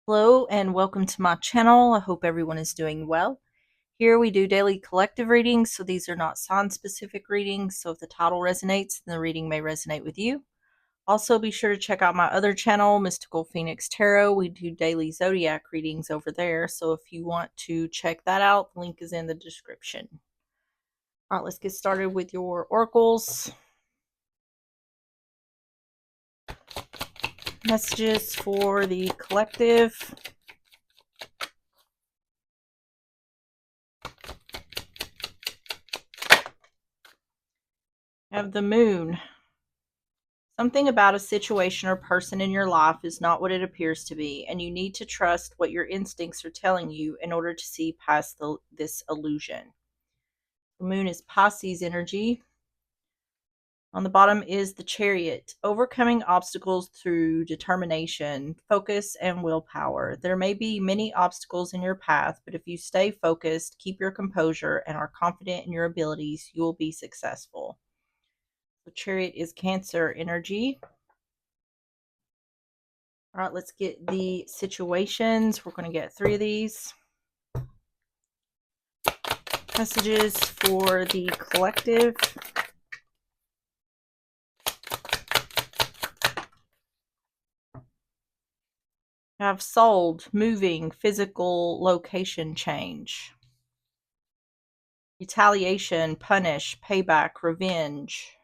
Hello and welcome to my channel. I hope everyone is doing well. Here we do daily collective readings, so these are not sign-specific readings, so if the title resonates, then the reading may resonate with you. Also, be sure to check out my other channel, Mystical Phoenix Tarot. We do daily zodiac readings over there, so if you want to check that out, the link is in the description. All right, let's get started with your oracles. Messages for the collective. Have the moon. Something about a situation or person in your life is not what it appears to be, and you need to trust what your instincts are telling you in order to see past this illusion. The moon is Pisces energy. On the bottom is the Chariot, overcoming obstacles through determination, focus, and willpower. There may be many obstacles in your path, but if you stay focused, keep your composure, and are confident in your abilities, you will be successful. The Chariot is Cancer energy. All right, let's get the situations. We're going to get 3 of these. Messages for the collective. Have sold, moving, physical location change. Retaliation, punish, payback, revenge.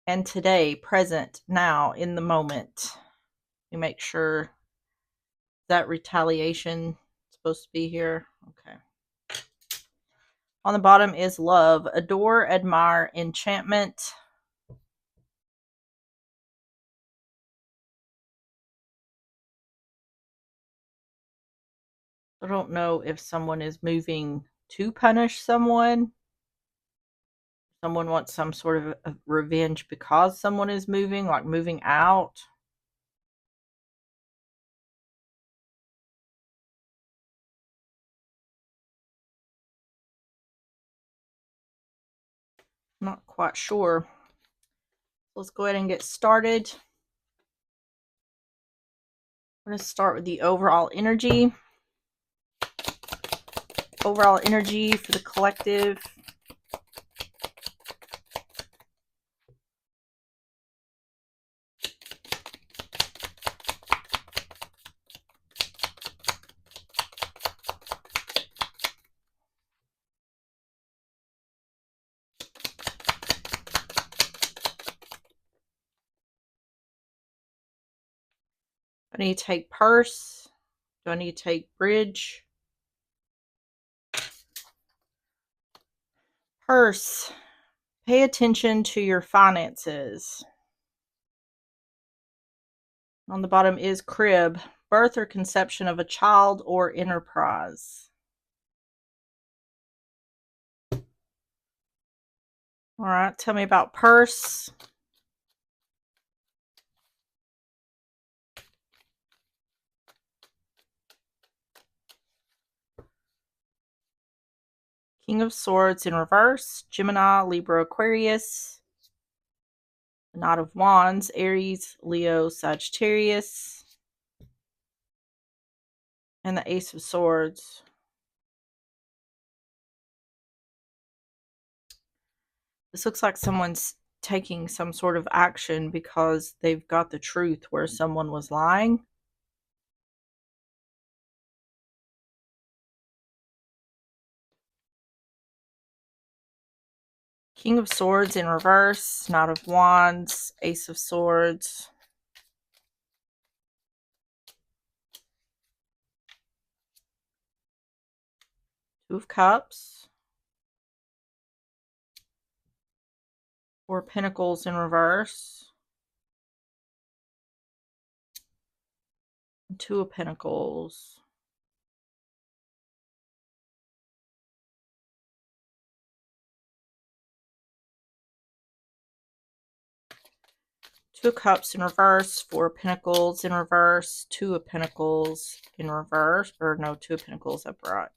And today, present, now, in the moment. We make sure that retaliation is supposed to be here. Okay. On the bottom is love, adore, admire, enchantment. I don't know if someone is moving to punish someone. Someone wants some sort of a revenge because someone is moving, like moving out. I'm not quite sure. Let's go ahead and get started. I'm going to start with the overall energy. Overall energy for the collective. I need to take purse. Do I need to take bridge? Purse. Pay attention to your finances. On the bottom is crib. Birth or conception of a child or enterprise. All right, tell me about purse. King of Swords in reverse, Gemini, Libra, Aquarius. The Knight of Wands, Aries, Leo, Sagittarius. And the Ace of Swords. This looks like someone's taking some sort of action because they've got the truth where someone was lying. King of Swords in reverse, Knight of Wands, Ace of Swords. Two of Cups. Four of Pentacles in reverse. And Two of Pentacles. Two of Cups in reverse, Four of Pentacles in reverse, Two of Pentacles in reverse, or no, Two of Pentacles upright.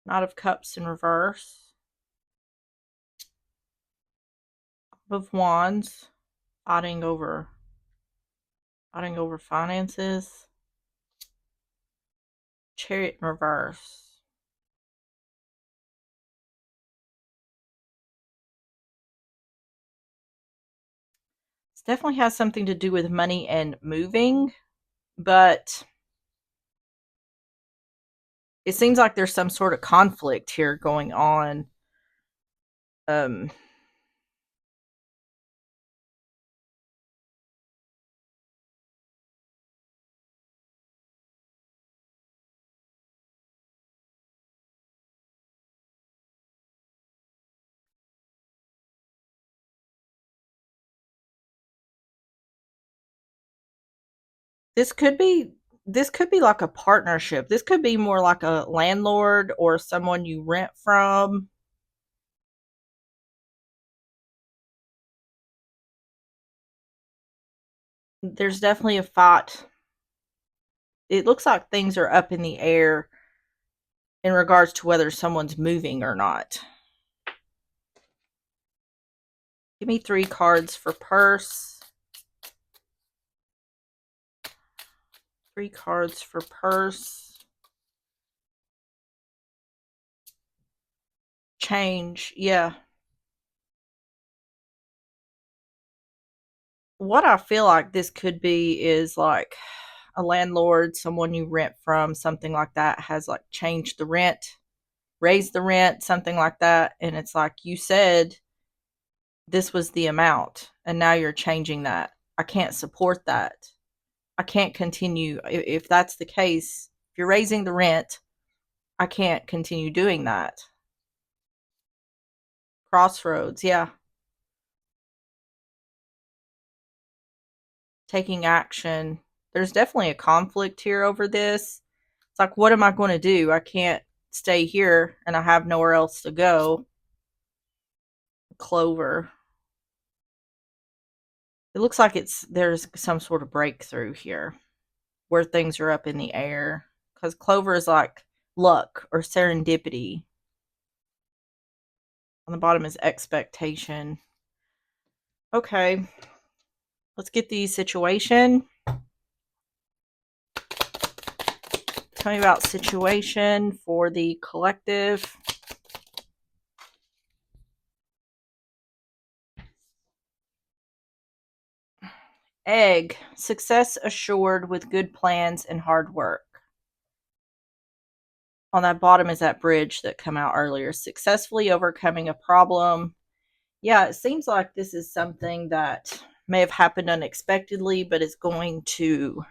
Knight of Cups in reverse. of Wands, fighting over finances. Chariot in reverse. This definitely has something to do with money and moving, but it seems like there's some sort of conflict here going on. Um, this could be like a partnership. This could be more like a landlord or someone you rent from. There's definitely a fight. It looks like things are up in the air in regards to whether someone's moving or not. Give me 3 cards for purse. 3 cards for purse. Change. Yeah. What I feel like this could be is like a landlord, someone you rent from, something like that, has like changed the rent, raised the rent, something like that. And it's like, you said this was the amount, and now you're changing that. I can't support that. I can't continue. If that's the case, if you're raising the rent, I can't continue doing that. Crossroads, yeah. Taking action. There's definitely a conflict here over this. It's like, what am I going to do? I can't stay here and I have nowhere else to go. Clover. It looks like there's some sort of breakthrough here where things are up in the air, because clover is like luck or serendipity. On the bottom is expectation. Okay, let's get the situation. Tell me about situation for the collective. Egg, success assured with good plans and hard work. On that bottom is that bridge that come out earlier. Successfully overcoming a problem. Yeah, it seems like this is something that may have happened unexpectedly, but is going to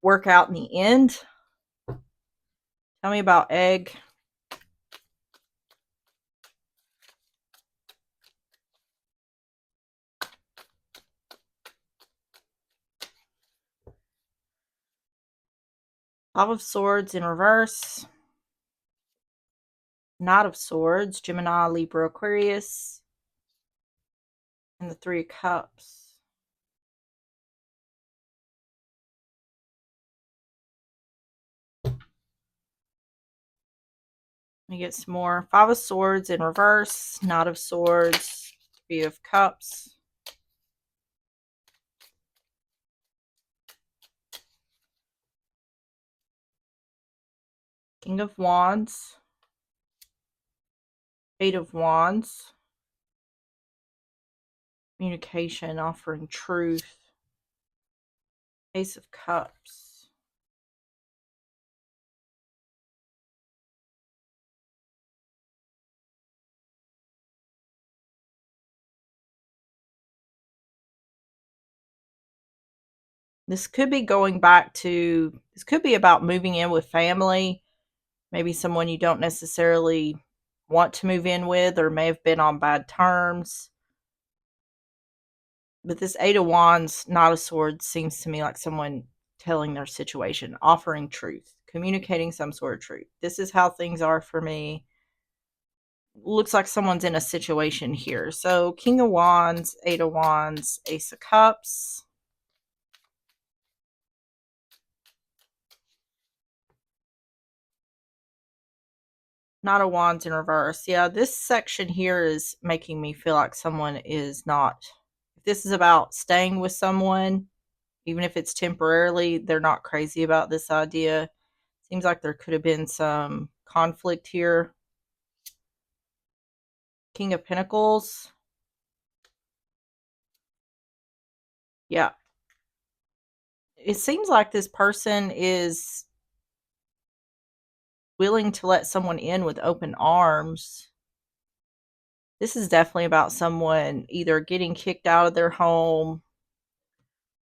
work out in the end. Tell me about egg. Five of Swords in reverse. Knight of Swords, Gemini, Libra, Aquarius. And the Three of Cups. Let me get some more. Five of Swords in reverse. Knight of Swords. Three of Cups. King of Wands. Eight of Wands. Communication, offering truth. Ace of Cups. This could be this could be about moving in with family. Maybe someone you don't necessarily want to move in with, or may have been on bad terms. But this Eight of Wands, Knight of Swords, seems to me like someone telling their situation, offering truth, communicating some sort of truth. This is how things are for me. Looks like someone's in a situation here. So King of Wands, Eight of Wands, Ace of Cups. Not a Wands in reverse. Yeah, this section here is making me feel like someone is not. If this is about staying with someone, even if it's temporarily, they're not crazy about this idea. Seems like there could have been some conflict here. King of Pentacles. Yeah. It seems like this person is willing to let someone in with open arms. This is definitely about someone either getting kicked out of their home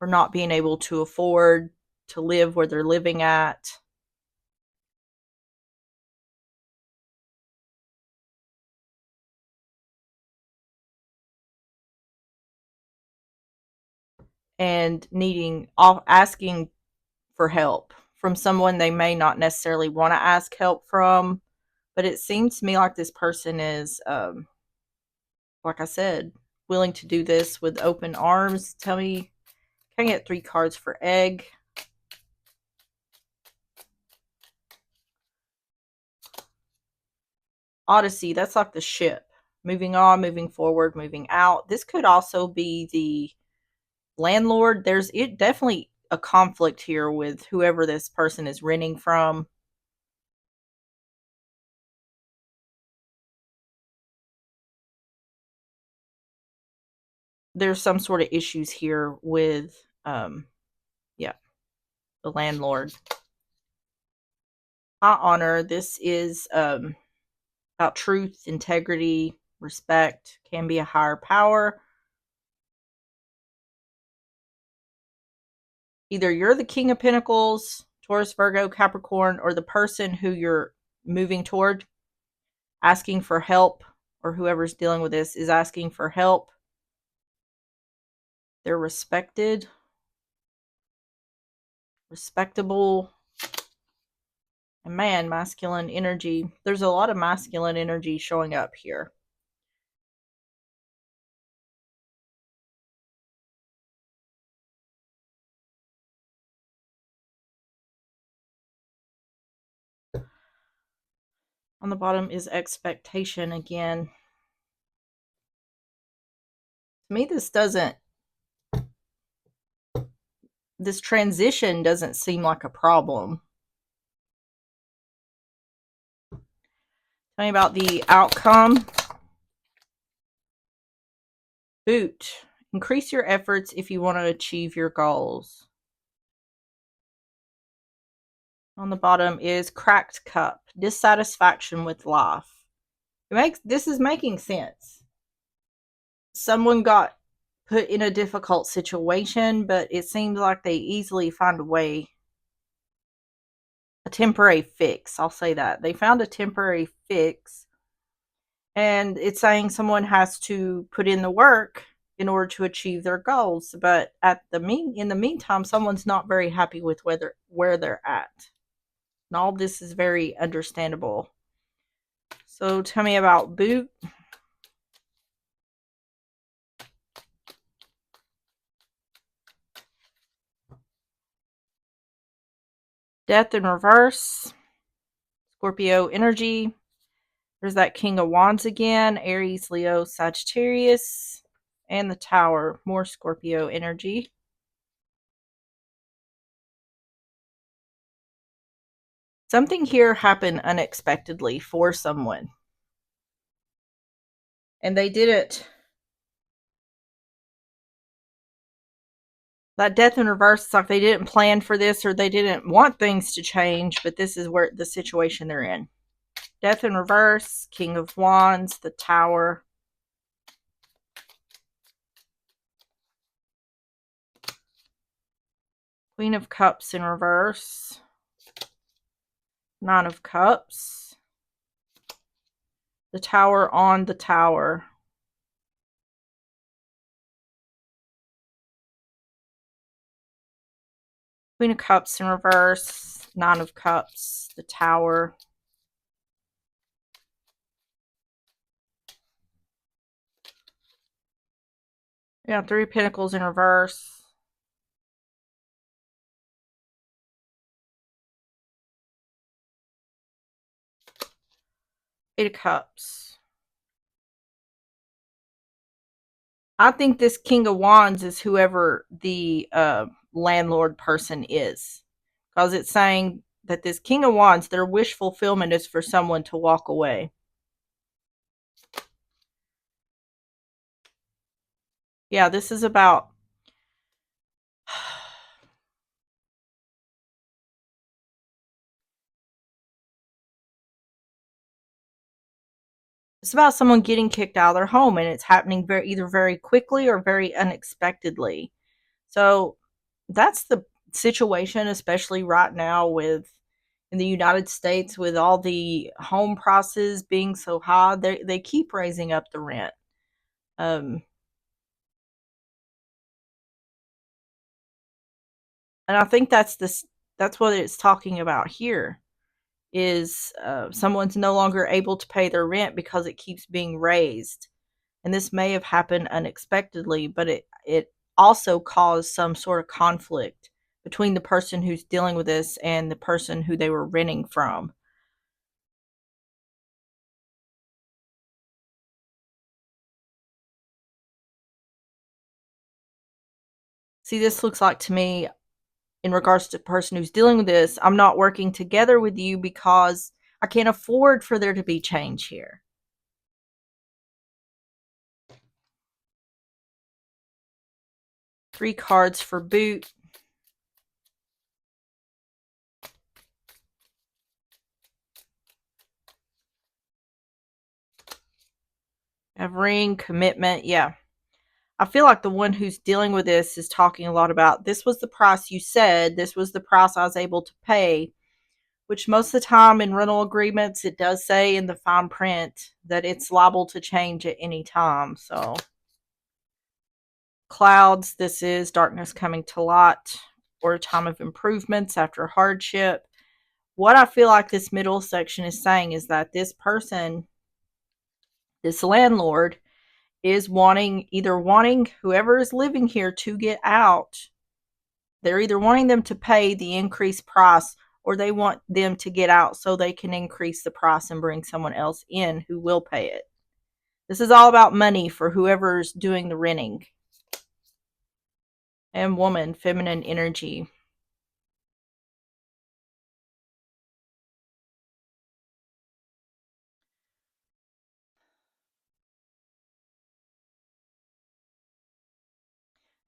or not being able to afford to live where they're living at. And asking for help from someone they may not necessarily want to ask help from. But it seems to me like this person is, like I said, willing to do this with open arms. Tell me, can I get 3 cards for egg? Odyssey, that's like the ship. Moving on, moving forward, moving out. This could also be the landlord. There's definitely a conflict here with whoever this person is renting from. There's some sort of issues here with, yeah, the landlord. I honor. This is about truth, integrity, respect. Can be a higher power. Either you're the King of Pentacles, Taurus, Virgo, Capricorn, or the person who you're moving toward, asking for help, or whoever's dealing with this is asking for help. They're respected, respectable, and man, masculine energy. There's a lot of masculine energy showing up here. On the bottom is expectation again. To me, this transition doesn't seem like a problem. Tell me about the outcome. Boot. Increase your efforts if you want to achieve your goals. On the bottom is cracked cup. Dissatisfaction with life. This is making sense. Someone got put in a difficult situation, but it seems like they easily find a way. A temporary fix. I'll say that. They found a temporary fix. And it's saying someone has to put in the work in order to achieve their goals. But in the meantime, someone's not very happy with where they're at. And all this is very understandable. So tell me about boot. Death in reverse. Scorpio energy. There's that King of Wands again. Aries, Leo, Sagittarius. And the Tower. More Scorpio energy. Something here happened unexpectedly for someone. And they did it. That death in reverse, it's like they didn't plan for this or they didn't want things to change, but this is where the situation they're in. Death in reverse, King of Wands, the Tower. Queen of Cups in reverse. Nine of Cups. The Tower on the Tower. Queen of Cups in reverse. Nine of Cups. The Tower. Yeah, Three of Pentacles in reverse. Eight of Cups. I think this King of Wands is whoever the landlord person is. Because it's saying that this King of Wands, their wish fulfillment is for someone to walk away. Yeah, this is about it's about someone getting kicked out of their home, and it's happening either very quickly or very unexpectedly. So that's the situation, especially right now with in the United States with all the home prices being so high. They keep raising up the rent. Um, and I think that's what it's talking about here is someone's no longer able to pay their rent because it keeps being raised. And this may have happened unexpectedly, but it also caused some sort of conflict between the person who's dealing with this and the person who they were renting from. See, this looks like to me, in regards to the person who's dealing with this, I'm not working together with you because I can't afford for there to be change here. Three cards for boot. Have ring, commitment. Yeah. I feel like the one who's dealing with this is talking a lot about this was the price you said, this was the price I was able to pay, which most of the time in rental agreements, it does say in the fine print that it's liable to change at any time. So, clouds, this is darkness coming to light or a time of improvements after hardship. What I feel like this middle section is saying is that this person, this landlord, is wanting whoever is living here to get out. They're either wanting them to pay the increased price or they want them to get out so they can increase the price and bring someone else in who will pay it. This is all about money for whoever's doing the renting. And woman, feminine energy.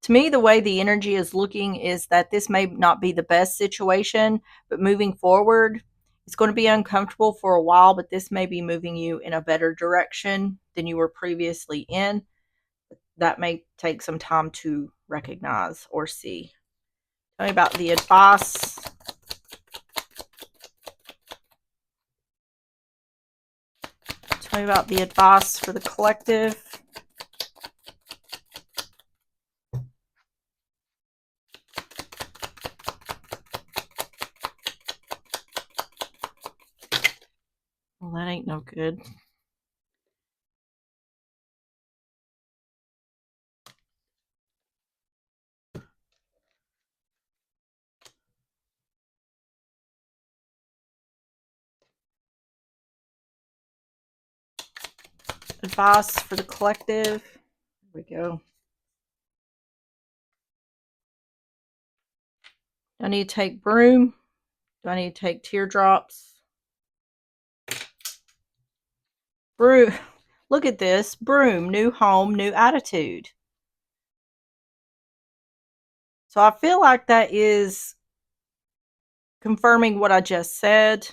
To me, the way the energy is looking is that this may not be the best situation, but moving forward, it's going to be uncomfortable for a while, but this may be moving you in a better direction than you were previously in. That may take some time to recognize or see. Tell me about the advice. Tell me about the advice for the collective. Well, that ain't no good. Advice for the collective. Here we go. Do I need to take broom? Do I need to take teardrops? Broom. Look at this. Broom. New home, new attitude. So I feel like that is confirming what I just said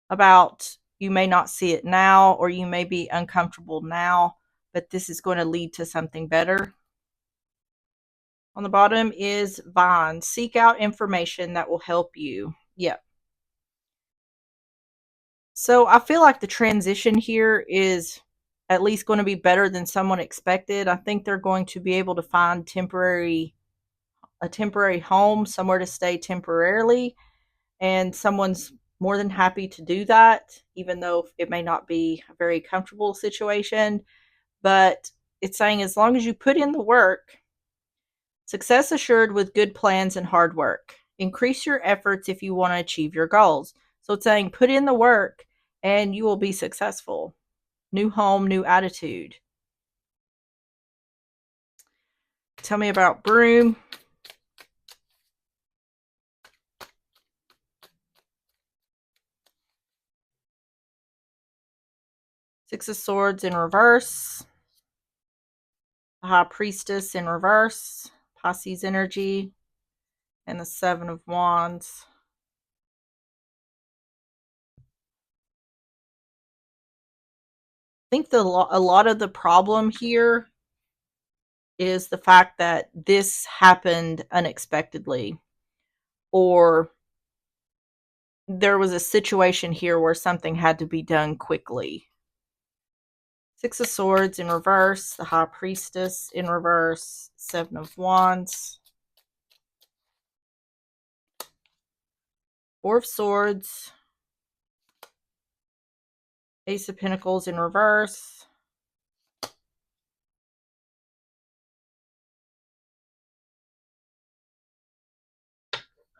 about you may not see it now or you may be uncomfortable now, but this is going to lead to something better. On the bottom is Vine. Seek out information that will help you. Yep. So I feel like the transition here is at least going to be better than someone expected. I think they're going to be able to find a temporary home, somewhere to stay temporarily, and someone's more than happy to do that, even though it may not be a very comfortable situation. But it's saying as long as you put in the work, success assured with good plans and hard work. Increase your efforts if you want to achieve your goals. So it's saying put in the work and you will be successful. New home, new attitude. Tell me about Broom. Six of Swords in reverse. High Priestess in reverse. Pisces energy. And the Seven of Wands. I think a lot of the problem here is the fact that this happened unexpectedly, or there was a situation here where something had to be done quickly. Six of Swords in reverse, the High Priestess in reverse, Seven of Wands, Four of Swords, Ace of Pentacles in reverse,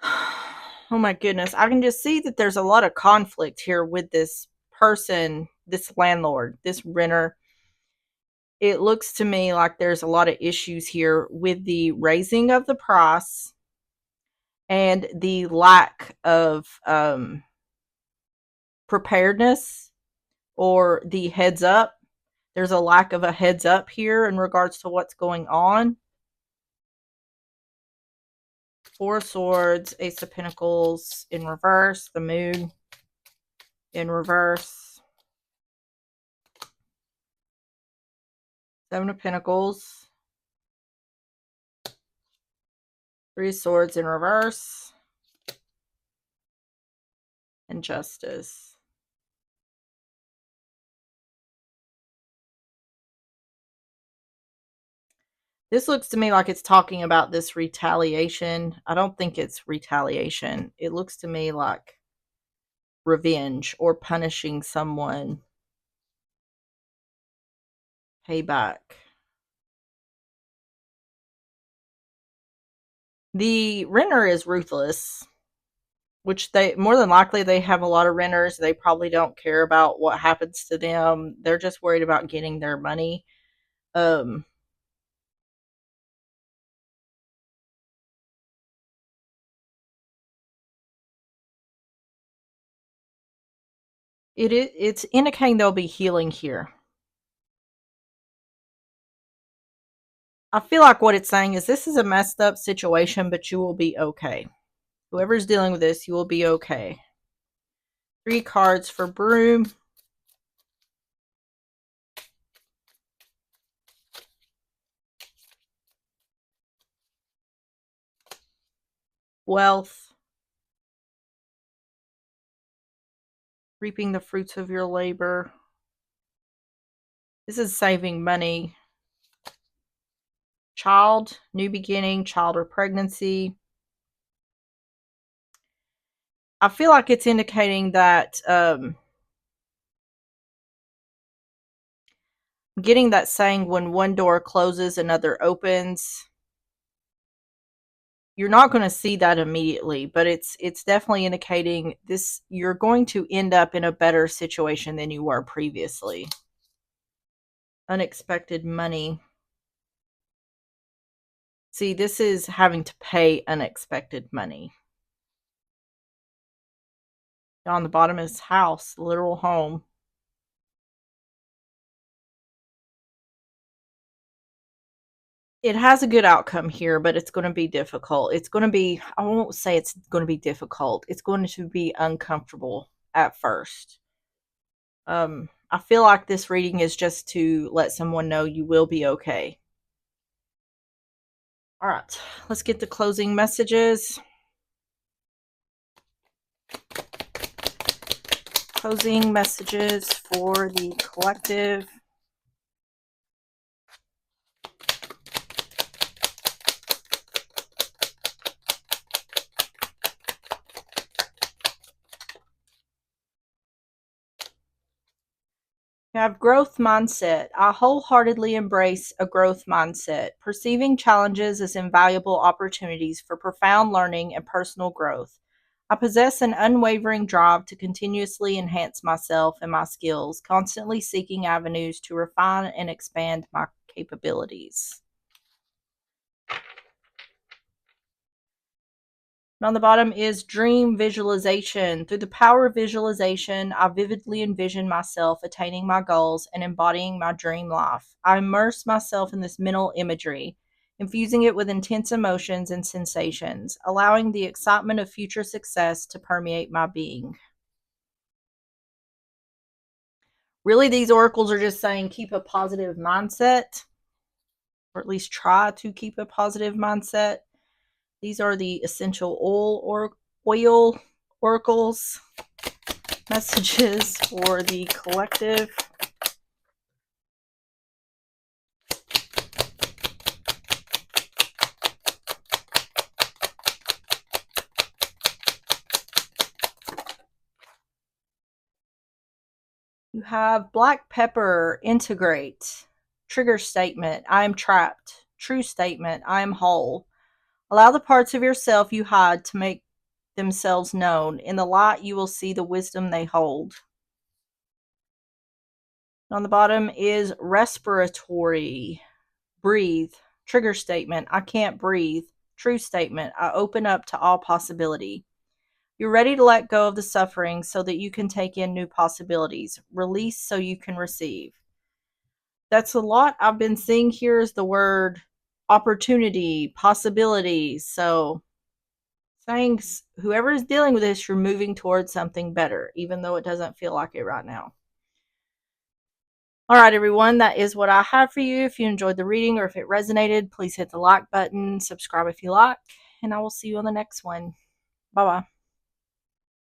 oh my goodness, I can just see that there's a lot of conflict here with this person, this landlord, this renter. It looks to me like there's a lot of issues here with the raising of the price and the lack of preparedness or the heads up. There's a lack of a heads up here in regards to what's going on. Four of Swords, Ace of Pentacles in reverse, the Moon in reverse, Seven of Pentacles, Three of Swords in reverse, and Justice. This looks to me like it's talking about this retaliation. I don't think it's retaliation. It looks to me like revenge or punishing someone. Payback. The renter is ruthless, which they more than likely they have a lot of renters. They probably don't care about what happens to them. They're just worried about getting their money. Um it's indicating there'll be healing here. I feel like what it's saying is this is a messed up situation, but you will be okay. Whoever's dealing with this, you will be okay. 3 cards for Broom. Wealth. Reaping the fruits of your labor. This is saving money. Child, new beginning, child or pregnancy. I feel like it's indicating that getting that saying when one door closes, another opens. You're not going to see that immediately, but it's definitely indicating this. You're going to end up in a better situation than you were previously. Unexpected money. See, this is having to pay unexpected money. On the bottom is house, literal home. It has a good outcome here, but it's going to be difficult. It's going to be, I won't say it's going to be difficult. It's going to be uncomfortable at first. I feel like this reading is just to let someone know you will be okay. All right, let's get the closing messages. Closing messages for the collective. You have growth mindset. I wholeheartedly embrace a growth mindset, perceiving challenges as invaluable opportunities for profound learning and personal growth. I possess an unwavering drive to continuously enhance myself and my skills, constantly seeking avenues to refine and expand my capabilities. And on the bottom is dream visualization. Through the power of visualization, I vividly envision myself attaining my goals and embodying my dream life. I immerse myself in this mental imagery, infusing it with intense emotions and sensations, allowing the excitement of future success to permeate my being. Really, these oracles are just saying keep a positive mindset, or at least try to keep a positive mindset. These are the essential oil oracles messages for the collective. You have black pepper, integrate. Trigger statement, I am trapped. True statement, I am whole. Allow the parts of yourself you hide to make themselves known. In the light, you will see the wisdom they hold. On the bottom is respiratory. Breathe. Trigger statement, I can't breathe. True statement, I open up to all possibility. You're ready to let go of the suffering so that you can take in new possibilities. Release so you can receive. That's a lot I've been seeing here is the word opportunity, possibilities. So saying whoever is dealing with this, you're moving towards something better, even though it doesn't feel like it right now. All right, everyone, that is what I have for you. If you enjoyed the reading or if it resonated, please hit the like button, subscribe if you like, and I will see you on the next one. Bye bye.